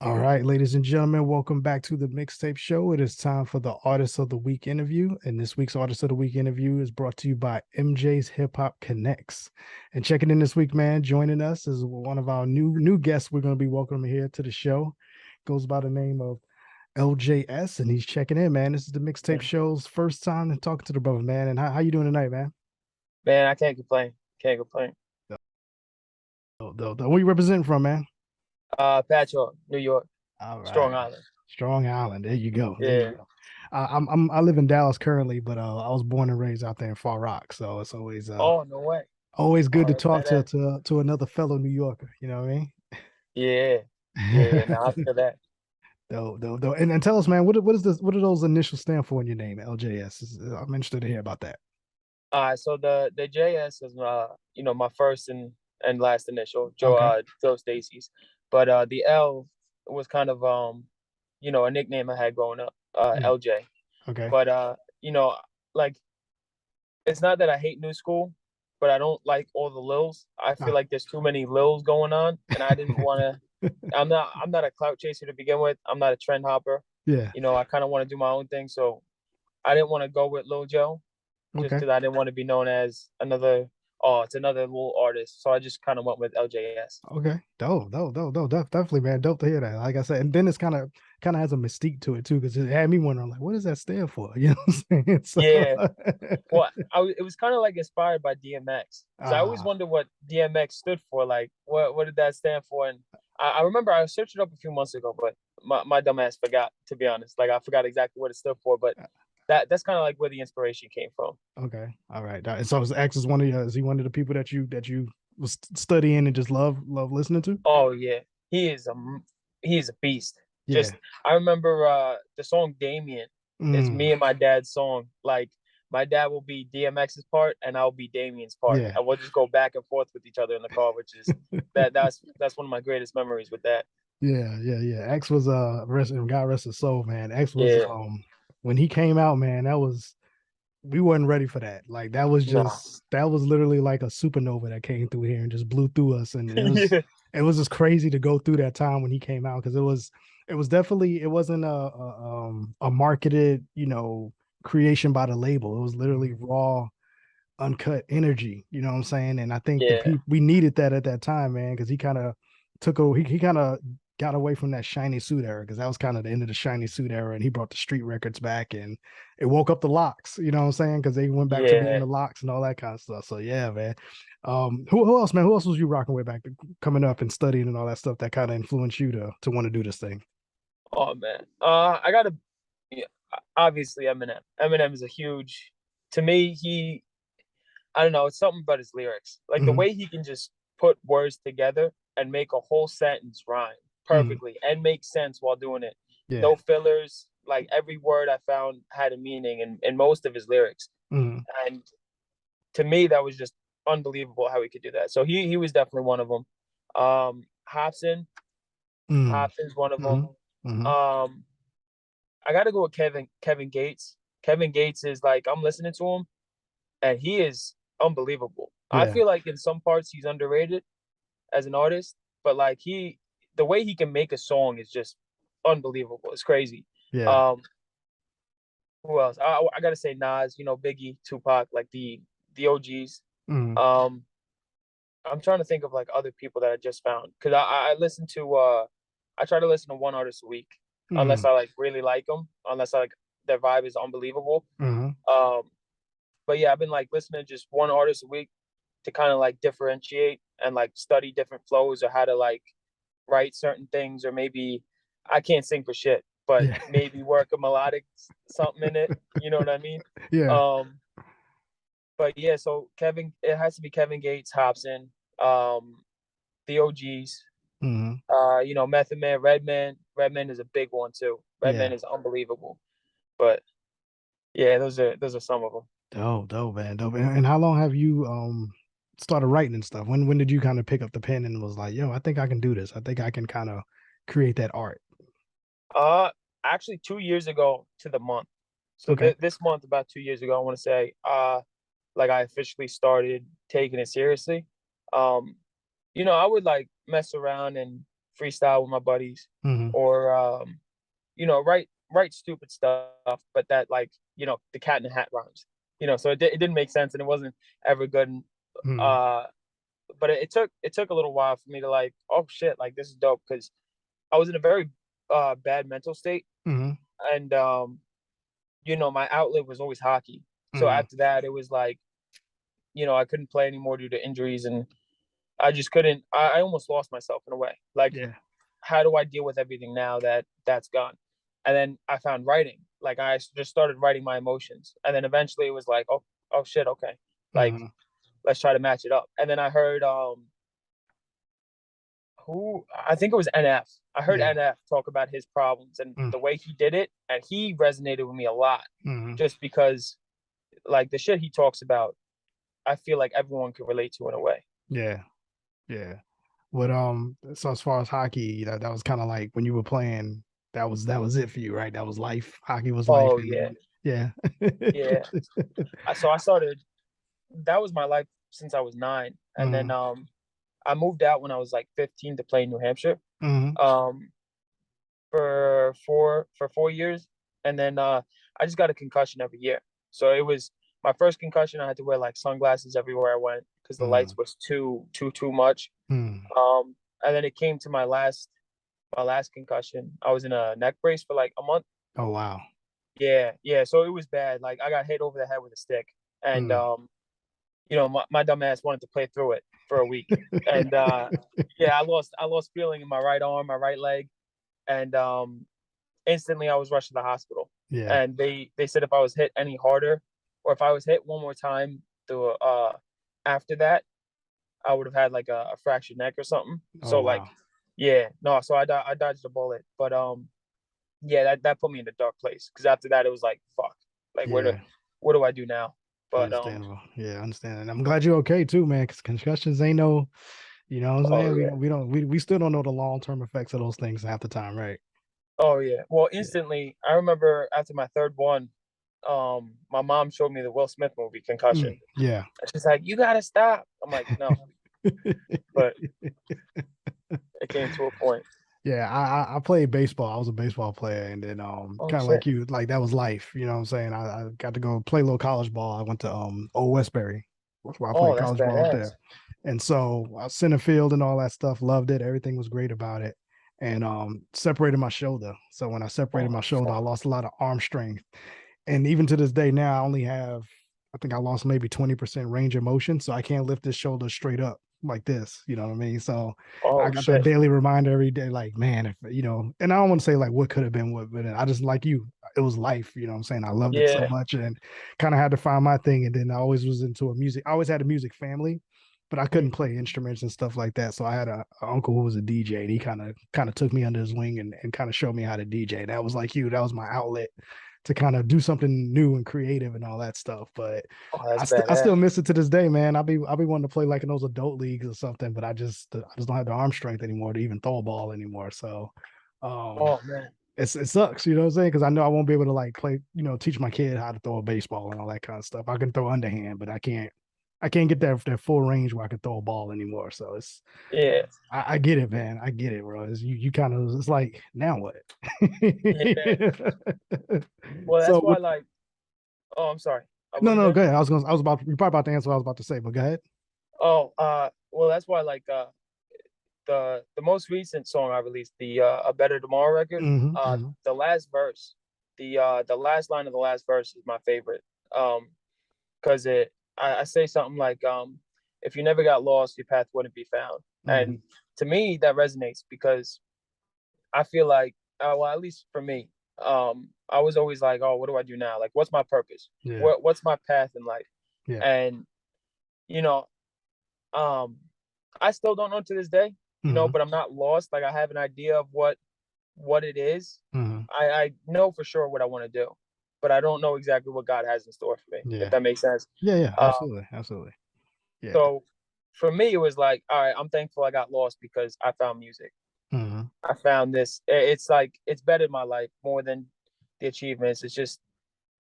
All right, ladies and gentlemen, welcome back to the Mixtape Show. It is time for the Artist of the Week interview. And this week's Artist of the Week interview is brought to you by MJ's Hip Hop Connects. And checking in this week, man, joining us is one of our new guests we're going to be welcoming here to the show. Goes by the name of LJS, and he's checking in, man. This is the Mixtape Show's first time talking to the brother, man. And how you doing tonight, man? Man, I can't complain. Can't complain. Where you representing from, man? Patchogue, New York, All Strong right. Island. Strong Island. There you go. There you Yeah. go. I live in Dallas currently, but I was born and raised out there in Far Rock, so it's Oh, no way. always good Oh, to that's talk badass. to another fellow New Yorker. You know what I Yeah. Yeah. mean? Now I feel that. Though. And tell us, man, what is this? What do those initials stand for in your name, LJS? I'm interested to hear about that. So the JS is my first and last initial, Okay. Joe Stacy's. But the L was kind of a nickname I had growing up, Mm, LJ. okay. But like it's not that I hate new school, but I don't like all the Lils. I feel Ah. like there's too many Lils going on, and I didn't want to. I'm not a clout chaser to begin with. I'm not a trend hopper. Yeah. I kind of want to do my own thing, so I didn't want to go with Lil Joe just Okay. because I didn't want to be known as it's another little artist. So I just kind of went with LJS. Okay, definitely, man, dope to hear that. Like I said, and then it's kind of has a mystique to it too, because it had me wondering, like, what does that stand for? You know what I'm saying? So, Yeah, well, it was kind of like inspired by DMX because I always ah, wondered what DMX stood for. Like, what did that stand for? And I remember I searched it up a few months ago, but my dumb ass forgot, to be honest. Like, I forgot exactly what it stood for, but that's kind of like where the inspiration came from. okay, all right. So, X is is he one of the people that you was studying and just love listening to? Oh yeah, he is a he is a beast. Yeah. Just I remember the song Damien is Mm, me and my dad's song. Like my dad will be DMX's part and I'll be Damien's part, yeah. and we'll just go back and forth with each other in the car, which is that's one of my greatest memories with that. Yeah. X was God rest his soul, man. X was Yeah, when he came out, man, that was we weren't ready for that. Like no, that was literally like a supernova that came through here and just blew through us. And yeah, it was just crazy to go through that time when he came out because it was definitely it wasn't a marketed, creation by the label. It was literally raw, uncut energy. You know what I'm saying? And I think the yeah, people we needed that at that time, man, because he kind of he kind of got away from that shiny suit era because that was kind of the end of the shiny suit era, and he brought the street records back, and it woke up the locks. You know what I'm saying? Because they went back to being yeah. the locks and all that kind of stuff. So yeah, man. Who else, man? Who else was you rocking with coming up and studying and all that stuff that kind of influenced you to want to do this thing? Oh man, I gotta yeah, obviously Eminem. Eminem is a huge to me. I don't know, it's something about his lyrics. Like the Hmm. way he can just put words together and make a whole sentence rhyme Hmm. perfectly and make sense while doing it. Yeah. No fillers. Like every word I found had a meaning in most of his lyrics. Hmm. And to me, that was just unbelievable how he could do that. So he was definitely one of them. Hobson, Hmm. Hobson's one of Hmm. them. Hmm. Um, I got to go with Kevin Gates. Kevin Gates is like I'm listening to him and he is unbelievable. I Yeah. feel like in some parts he's underrated as an artist, but like the way he can make a song is just unbelievable. It's crazy. Yeah. Um, who else? I gotta say Nas, Biggie, Tupac, like the OGs. Hmm. Um, I'm trying to think of like other people that I just found because I listen to I try to listen to one artist a week unless Hmm. I like really like them, unless I like their vibe is unbelievable. Hmm. Um, but yeah, I've been like listening to just one artist a week to kind of like differentiate and like study different flows or how to like write certain things or maybe I can't sing for shit, but Yeah. maybe work a melodic something in it. You know what I mean? Yeah. Um, but yeah, so it has to be Kevin Gates, Hobson, um, the OGs, Hmm. Method Man, Redman. Redman is a big one too. Redman Yeah. is unbelievable. But yeah, those are some of them. Dope, man, dope. And how long have you started writing and stuff? When did you kind of pick up the pen and was like, yo, I think I can do this. I think I can kind of create that art. Uh, Actually, 2 years ago to the month. So Okay. this month, about 2 years ago, I want to say, like I officially started taking it seriously. Um, I would like mess around and freestyle with my buddies, Mm-hmm. or write stupid stuff, but that, like, the cat in the hat rhymes. So it didn't make sense, and it wasn't ever good. And, Mm-hmm. uh, but it took a little while for me to, like, oh shit, like, this is dope, because I was in a very bad mental state, Mm-hmm. and my outlet was always hockey. So Mm-hmm. after that, it was like, I couldn't play anymore due to injuries, and I just couldn't. I almost lost myself in a way. Like, Yeah. how do I deal with everything now that that's gone? And then I found writing. Like, I just started writing my emotions, and then eventually it was like, oh shit, okay, like, Mm-hmm. let's try to match it up. And then I heard who I think it was NF. I heard Yeah. NF talk about his problems and Mm-hmm. the way he did it, and he resonated with me a lot, Mm-hmm. just because, like, the shit he talks about, I feel like everyone can relate to in a way. Yeah. Yeah. But so as far as hockey, that was kind of like when you were playing, that was it for you, right? That was life. Hockey was life, Oh yeah, and yeah. yeah. So I started. That was my life since I was 9, and then Mm-hmm. I moved out when I was like 15 to play in New Hampshire. Mm-hmm. Um, for 4 years, and then I just got a concussion every year. So it was my first concussion. I had to wear, like, sunglasses everywhere I went because the lights was too much. Mm-hmm. And then it came to my last concussion. I was in a neck brace for like a month. Oh wow. Yeah, yeah. So it was bad. Like, I got hit over the head with a stick, and Mm. my dumb ass wanted to play through it for a week, and yeah, I lost feeling in my right arm, my right leg, and instantly I was rushed to the hospital. Yeah. And they said if I was hit any harder, or if I was hit one more time after that, I would have had like a fractured neck or something. Oh So, like, wow. yeah, no, so I dodged the bullet, but yeah, that put me in a dark place, because after that it was like, fuck, like, Yeah. what do I do now? But Understandable. Yeah, I understand. And I'm glad you're okay too, man, because concussions ain't no, you know what I'm oh saying? yeah, We still don't know the long-term effects of those things half the time, right? oh yeah. Well, Yeah. instantly, I remember after my third one, my mom showed me the Will Smith movie Concussion. Yeah. And she's like, "You gotta stop." I'm like, "No," but it came to a point. Yeah, I played baseball. I was a baseball player, and then Oh kind of like shit. you, like that was life. You know what I'm saying? I got to go play a little college ball. I went to Old Westbury. That's why I Oh, played that's college ball up badass. there. And so I was center field and all that stuff. Loved it. Everything was great about it. And separated my shoulder. So when I separated Oh my shoulder, I fuck. lost a lot of arm strength. And even to this day now, I only have, I think I lost maybe 20% range of motion. So I can't lift this shoulder straight up like this. You know what I mean? So I Oh got that shit. daily reminder every day, like, man, if and I don't want to say like what could have been what, but I just like you, it was life, you know what I'm saying? I loved it so Yeah. much and kind of had to find my thing. And then I always was into I always had a music family, but I couldn't Mm. play instruments and stuff like that. So I had a uncle who was a DJ, and he kind of took me under his wing and kind of showed me how to DJ. That was like that was my outlet to kind of do something new and creative and all that stuff. But Oh, that's I still badass. miss it to this day, man. I'll be wanting to play like in those adult leagues or something, but I just don't have the arm strength anymore to even throw a ball anymore. So Oh man. it sucks, you know what I'm saying? Because I know I won't be able to like play, teach my kid how to throw a baseball and all that kind of stuff. I can throw underhand, but I can't get that full range where I can throw a ball anymore. So Yeah. I get it, man. I get it, bro. You kind of it's like now what? Yeah. Well, that's So why, what? like, oh, I'm sorry. No, What you no, say? go ahead. I was about you're probably about to answer what I was about to say, but go ahead. Oh, well, that's why, like, the most recent song I released, the A Better Tomorrow record, Hmm. Hmm. the last verse, the last line of the last verse is my favorite. Because I say something like, if you never got lost, your path wouldn't be found. And Hmm. to me, that resonates, because I feel like, well, at least for me, I was always like, oh, what do I do now? Like, what's my purpose? Yeah. What's my path in life? Yeah. And you know, um, I still don't know to this day, Hmm. but I'm not lost. Like, I have an idea of what it is. Hmm. I know for sure what I want to do, but I don't know exactly what God has in store for me, if Yeah. that makes sense. Yeah. Yeah. Uh, Absolutely. Absolutely. Yeah. so for me, it was like, all right, I'm thankful I got lost, because I found music. Hmm. I found this. It's like, it's bettered my life more than the achievements. It's just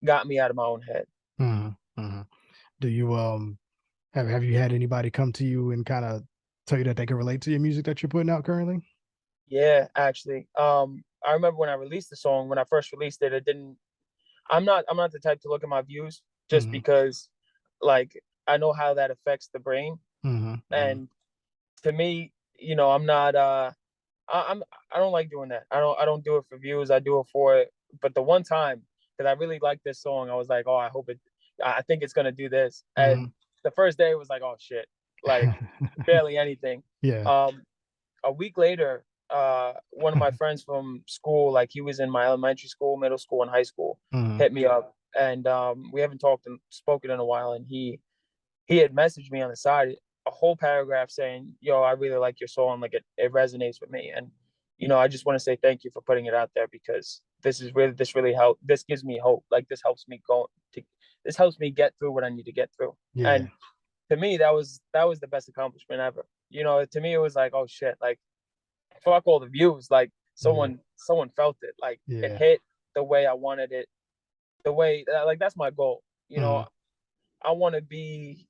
got me out of my own head. Hmm. Hmm. Do you have you had anybody come to you and kind of tell you that they can relate to your music that you're putting out currently? Yeah, actually. I remember when I released the song, when I first released it, it didn't I'm not the type to look at my views just Mm-hmm. because like I know how that affects the brain. Mm-hmm. Mm-hmm. And to me, I'm not I'm I don't like doing that. I don't do it for views. I do it for it. But the one time because I really liked this song, I was like, oh, I think it's gonna do this. Mm-hmm. And the first day it was like, oh shit, like barely anything. Yeah. Um, a week later, one of my friends from school, like he was in my elementary school, middle school, and high school, Mm-hmm. hit me up, and we haven't talked and spoken in a while, and he had messaged me on the side a whole paragraph saying, "Yo, I really like your song. Like it resonates with me, and I just want to say thank you for putting it out there because this really helped. This gives me hope. Like this helps me get through what I need to get through." Yeah. And to me, that was the best accomplishment ever. To me, it was like, oh shit, like fuck all the views. Like Yeah. someone felt it. Like it Yeah. hit the way I wanted it. The way like that's my goal. Mm-hmm. I want to be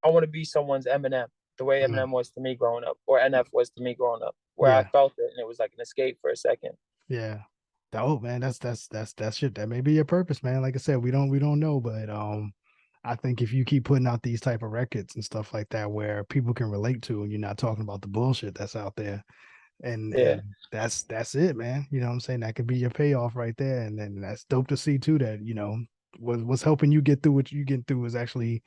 I want to be someone's Eminem, the way Mm-hmm. Eminem was to me growing up, or NF was to me growing up, where I Yeah. felt it and it was like an escape for a second. Yeah. Oh man, that's shit. That may be your purpose, man. Like I said, we don't know, but I think if you keep putting out these type of records and stuff like that where people can relate to and you're not talking about the bullshit that's out there, and Yeah, that's it, man. You know what I'm saying? That could be your payoff right there. And then that's dope to see too that, what's helping you get through what you get through is actually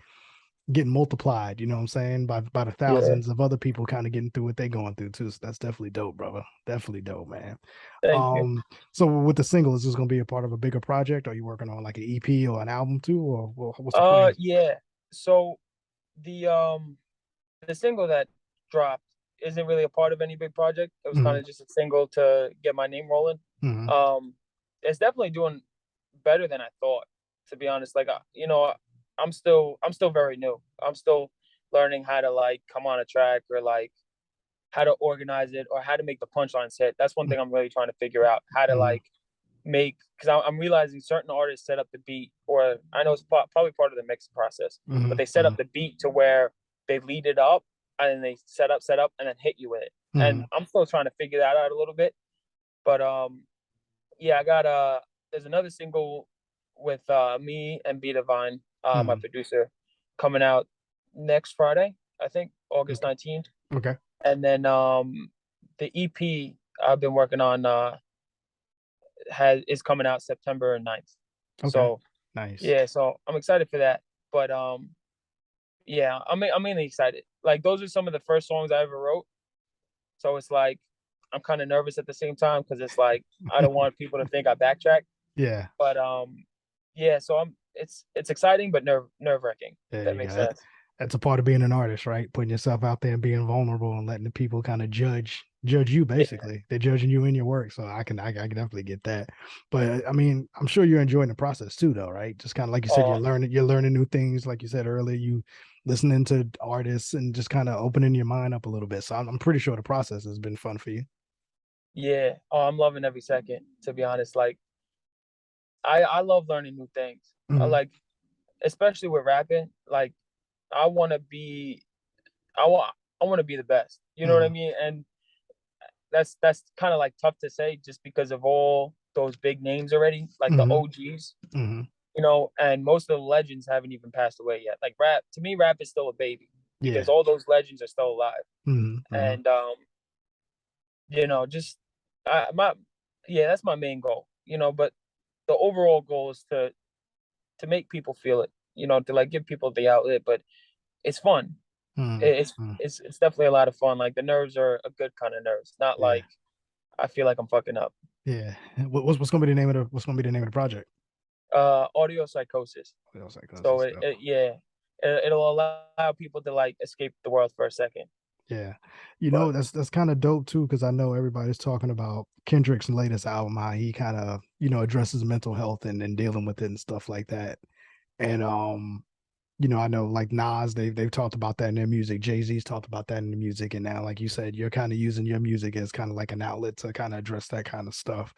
getting multiplied, you know what I'm saying, by the yeah. thousands of other people kind of getting through what they're going through too. So that's definitely dope, brother. Definitely dope, man. Thank you. Um, so with the single, is this gonna be a part of a bigger project? Are you working on like an EP or an album too, or what's the plan? Yeah. So the um the single that dropped isn't really a part of any big project. It was kind Hmm. of just a single to get my name rolling. Hmm. Um, it's definitely doing better than I thought, to be honest. Like, I'm still very new. I'm still learning how to like come on a track or like how to organize it or how to make the punchlines hit. That's one thing I'm really trying to figure out how to Hmm. like make because I'm realizing certain artists set up the beat, or I know it's probably part of the mixing process, but Hmm. they set up Hmm. the beat to where they lead it up and then they set up, and then hit you with it. Hmm. And I'm still trying to figure that out a little bit. But yeah, I got there's another single with me and B Divine, my Hmm. producer, coming out next Friday, I think August Okay. 19th. Okay. And then the EP I've been working on has is coming out September 9th. Okay. So Nice. yeah, so I'm excited for that. But yeah, I'm mainly excited. Like those are some of the first songs I ever wrote. So it's like I'm kind of nervous at the same time because it's like I don't want people to think I backtrack. Yeah. But yeah, so it's exciting but nerve-wracking, if There that you makes go. sense. That's a part of being an artist, right? Putting yourself out there and being vulnerable and letting the people kind of judge you. Yeah. Basically, they're judging you in your work. So I can definitely get that. But I mean, I'm sure you're enjoying the process too, though, right? Just kind of like you said, Oh, you're learning new things. Like you said earlier, you listening to artists and just kind of opening your mind up a little bit. So I'm pretty sure the process has been fun for you. yeah. Oh, I'm loving every second, to be honest. Like I love learning new things. I Hmm. like especially with rapping, like I want to be I want I want to be the best. You know what I Hmm. mean? And that's kind of like tough to say just because of all those big names already, like the Hmm. OGs, Hmm. and most of the legends haven't even passed away yet. Like rap, to me, rap is still a baby because Yeah. all those legends are still alive. Hmm. Hmm. And just my yeah, that's my main goal. But the overall goal is to make people feel it. To like give people the outlet, but it's fun. Hmm. It's Hmm. it's it's definitely a lot of fun. Like the nerves are a good kind of nerves, not Yeah. like I feel like I'm fucking up. Yeah. What's gonna be the name of the project? Audio psychosis. What else I got So this stuff. yeah, it'll allow people to like escape the world for a second. Yeah. But That's kind of dope too, because I know everybody's talking about Kendrick's latest album, how he kind of, addresses mental health and dealing with it and stuff like that. And I know like Nas, they've talked about that in their music. Jay-Z's talked about that in the music. And now, like you said, you're kind of using your music as kind of like an outlet to kind of address that kind of stuff.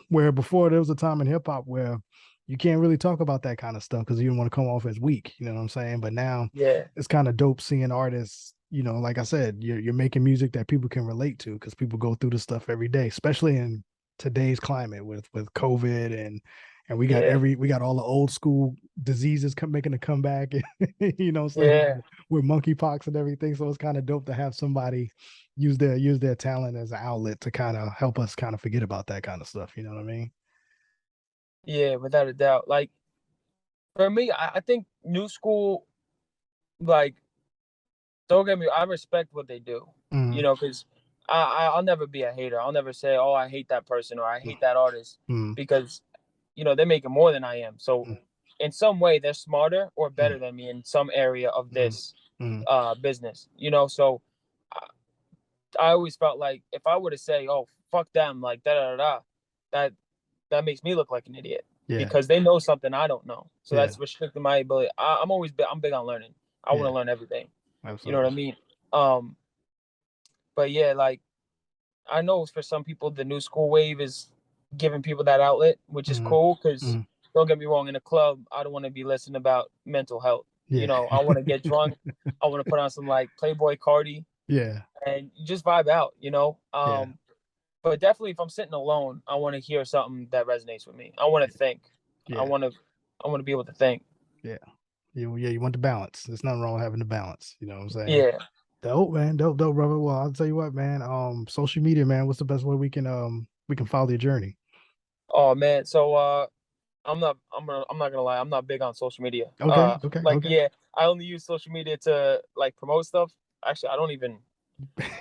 Where before there was a time in hip hop where you can't really talk about that kind of stuff because you don't want to come off as weak, you know what I'm saying? But now yeah, it's kind of dope seeing artists you know, like I said, you're making music that people can relate to because people go through this stuff every day, especially in today's climate with COVID and Yeah, we got all the old school diseases making a comeback, you know, what I'm saying, yeah, with monkeypox and everything. So it's kind of dope to have somebody use their talent as an outlet to kind of help us kind of forget about that kind of stuff. You know what I mean? yeah, without a doubt. Like for me, I think new school, like, don't get me, I respect what they do, Mm, because I'll never be a hater. I'll never say, oh, I hate that person or I mm, hate that artist mm, because, they're making more than I am. So mm, in some way, they're smarter or mm, better than me in some area of mm, this mm. business, so I, I always felt like if I were to say, oh, fuck them, like da da da da, that that makes me look like an idiot Yeah, because they know something I don't know. So yeah, that's restricting my ability. I'm big on learning. I want yeah, to learn everything. You know what I absolutely. mean? Um, but yeah, like I know for some people the new school wave is giving people that outlet, which is Mm, cool. Because mm, don't get me wrong, in a club, I don't want to be listening about mental health. yeah, I want to get drunk. I want to put on some like Playboy Cardi yeah, and just vibe out. yeah, But definitely, if I'm sitting alone, I want to hear something that resonates with me. I want to think. I yeah, want to. I want to be able to think. yeah. You want the balance. There's nothing wrong with having the balance. You know what I'm saying? Yeah. Dope, man. Dope, brother. Well, I'll tell you what, man. Social media, man. What's the best way we can follow your journey? Oh man. So I'm not gonna lie. I'm not big on social media. Okay, okay, Like okay. yeah, I only use social media to like promote stuff. Actually, I don't even.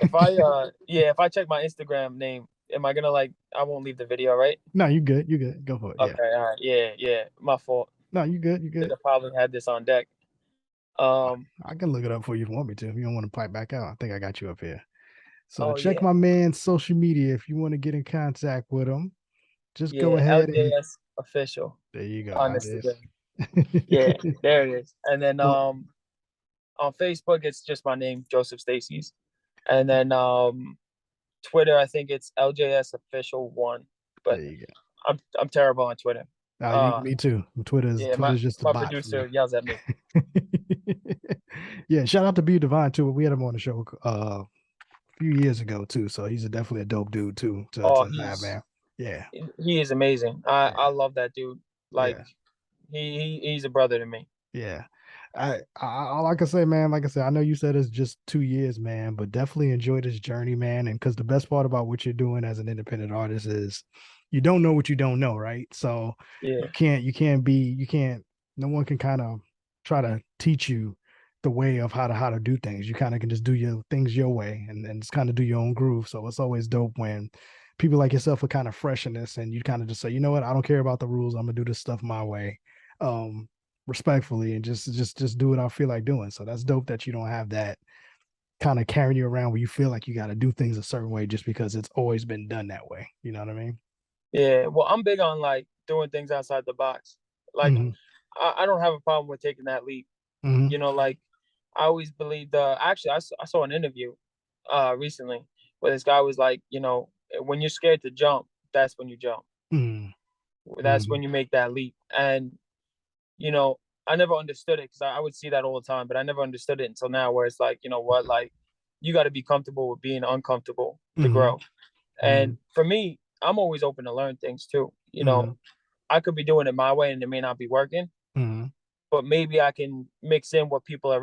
If I check my Instagram name, am I gonna like? I won't leave the video, right? No, you good. You good. Go for it. Yeah. Okay. All right. Yeah. Yeah. My fault. No, you good. You Should good. have probably had this on deck. Um. I can look it up for you if you want me to. If you don't want to pipe back out, I think I got you up here. So Oh check yeah. my man's social media if you want to get in contact with him. Just go Yeah. ahead and LJS official there you go. on I just Instagram. Yeah. There it is. And then well, on Facebook, it's just my name, Joseph Stacy's. And then Twitter, I think it's LJS official one. there But you go. I'm terrible on Twitter. You Uh me too. yeah, Twitter's just a my bot for producer me. yells at me. Yeah, shout out to Be Divine too. We had him on the show a few years ago too. So he's definitely a dope dude too Oh, to have, man. Yeah, he is amazing. I yeah, love that dude. Like yeah, he's a brother to me. yeah. All I can say, man, like I said, I know you said it's just 2 years, man, but definitely enjoy this journey, man. And because the best part about what you're doing as an independent artist is you don't know what you don't know, right? So Yeah. you can't, no one can kind of try to teach you the way of how to do things. You kind of can just do your things your way and just kind of do your own groove. So it's always dope when people like yourself are kind of fresh in this and you kind of just say, you know what, I don't care about the rules. I'm gonna do this stuff my way. Um, Respectfully and just do what I feel like doing. So that's dope that you don't have that kind of carrying you around where you feel like you got to do things a certain way just because it's always been done that way. You know what I mean? Yeah. Well, I'm big on like doing things outside the box. Like Mm-hmm. I don't have a problem with taking that leap. Mm-hmm. Like I always believed actually I saw an interview recently where this guy was like, when you're scared to jump, that's when you jump. That's Mm-hmm. when you make that leap. And you know, I never understood it because I would see that all the time, but I never understood it until now, where it's like, you know what, like you got to be comfortable with being uncomfortable to Mm-hmm. grow. And for me, I'm always open to learn things too. Mm-hmm. I could be doing it my way and it may not be working, Mm-hmm. but maybe I can mix in what people are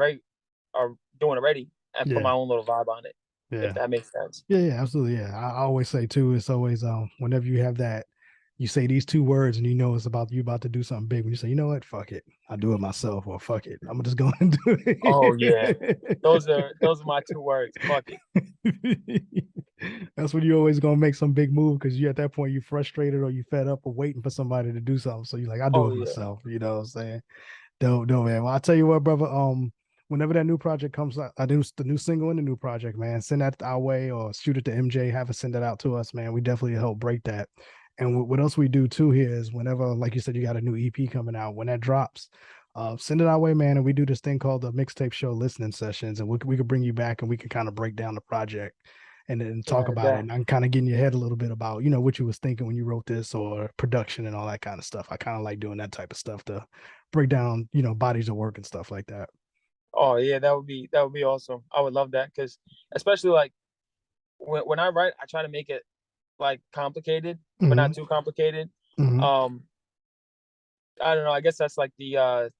doing already and put Yeah. my own little vibe on it, if Yeah. that makes sense. Yeah, yeah, absolutely. Yeah. I always say too, it's always whenever you have that, you say these two words and you know it's about you about to do something big. When you say, you know what, fuck it. I'll do it myself or fuck it. I'm gonna just go and do Oh yeah, it. those are my two words. Fuck it. That's when you always gonna make some big move because you at that point you frustrated or you fed up or waiting for somebody to do something. So you're like, I'll do Oh it yeah. myself. You know what I'm saying? Don't man. Well, I'll tell you what, brother. Whenever that new project comes out, I do the new single and the new project, man. Send that our way or shoot it to MJ. Have us send that out to us, man. We definitely help break that. And what else we do too here is whenever, like you said, you got a new EP coming out, when that drops, send it our way, man. And we do this thing called the mixtape show listening sessions, and we could bring you back and we can kind of break down the project and then talk Without a about it. doubt. And I'm kind of getting your head a little bit about, what you was thinking when you wrote this or production and all that kind of stuff. I kind of like doing that type of stuff to break down, bodies of work and stuff like that. Oh yeah, that would be awesome. I would love that because especially like when I write, I try to make it like complicated, but Hmm. not too complicated. Hmm. Um, I don't know. I guess that's like the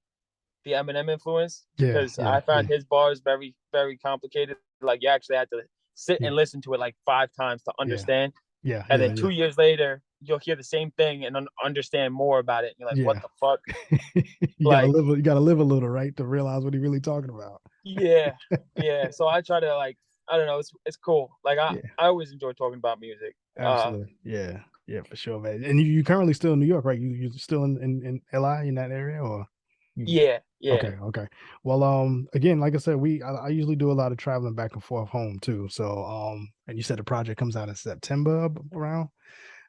Eminem influence Yeah, because yeah, I yeah, found his bars very complicated. Like you actually had to sit yeah, and listen to it like 5 times to yeah, understand. yeah, And yeah, then yeah, 2 years later, you'll hear the same thing and understand more about it. And you're like, what yeah. the fuck? You gotta Like, live. You gotta live a little, right, to realize what he really talking about. yeah, yeah. So I try to like, I don't know, it's cool. Like Yeah, I always enjoy talking about music. absolutely. Yeah, yeah, for sure, man. And you currently still in New York, right? You still in LI in that area, or you? Yeah, yeah. Okay, okay. Well, again, like I said, I usually do a lot of traveling back and forth home too. So, and you said the project comes out in September around.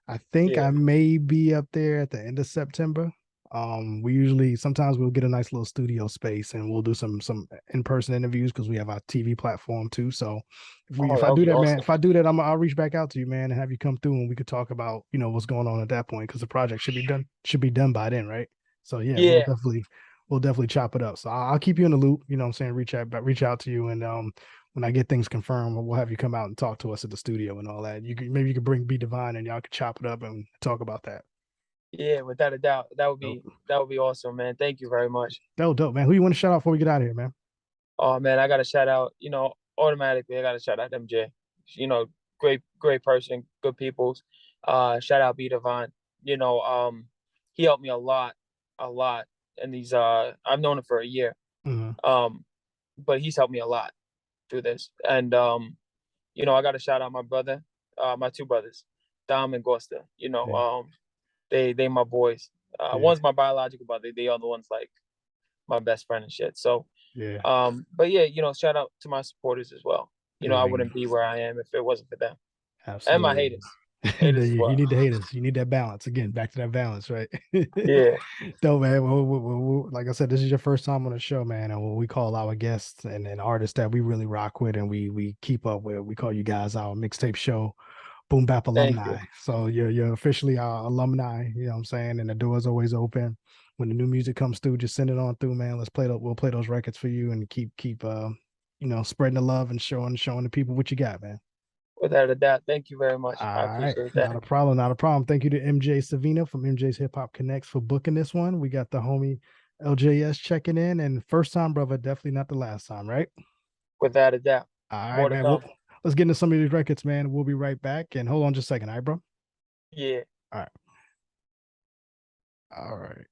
I think Yeah. I may be up there at the end of September. We usually sometimes we'll get a nice little studio space and we'll do some in-person interviews because we have our TV platform too. So Oh, if that I would do be that, man, awesome. if I do that, I'll reach back out to you, man, and have you come through and we could talk about, what's going on at that point because the project should be done by then, right? So yeah, Yeah, we'll definitely chop it up. So I'll keep you in the loop, you know what I'm saying? Reach out to you and when I get things confirmed, we'll have you come out and talk to us at the studio and all that. Maybe you could bring Be Divine and y'all could chop it up and talk about that. yeah, without a doubt. Dope. That would be awesome, man. Thank you very much. Dope, man. Who you want to shout out before we get out of here, man? Oh man, I gotta shout out, automatically I gotta shout out MJ. Great person, good peoples. Shout out B Devon. You know, he helped me a lot. And these I've known him for a year. Mhm. Um, but he's helped me a lot through this. And I gotta shout out my brother, my two brothers, Dom and Gosta. Yeah, They my boys. yeah, One's my biological brother, the other one's like my best friend and shit. So yeah. but yeah, shout out to my supporters as well. I There you wouldn't be where I am if it wasn't for them. go. And my Absolutely. haters. There Haters as you well. need the haters. You need that balance. Again, back to that balance, right? Yeah. Dope, man. Like I said, this is your first time on the show, man. And when we call our guests and artists that we really rock with and we keep up with, we call you guys our mixtape show Boom Bap Thank you. alumni. So you're officially our alumni, you know what I'm saying? And the door's always open. When the new music comes through, just send it on through, man. We'll play those records for you and keep spreading the love and showing the people what you got, man. Without a doubt. Thank you very much. I All right, appreciate not that. a problem, not a problem. Thank you to MJ Savina from MJ's Hip Hop Connects for booking this one. We got the homie LJS checking in, and first time, brother, definitely not the last time, right? Without a doubt. All right, More to man. come. Let's get into some of these records, man. We'll be right back. And hold on just a second, all right, bro? Yeah. All right. All right.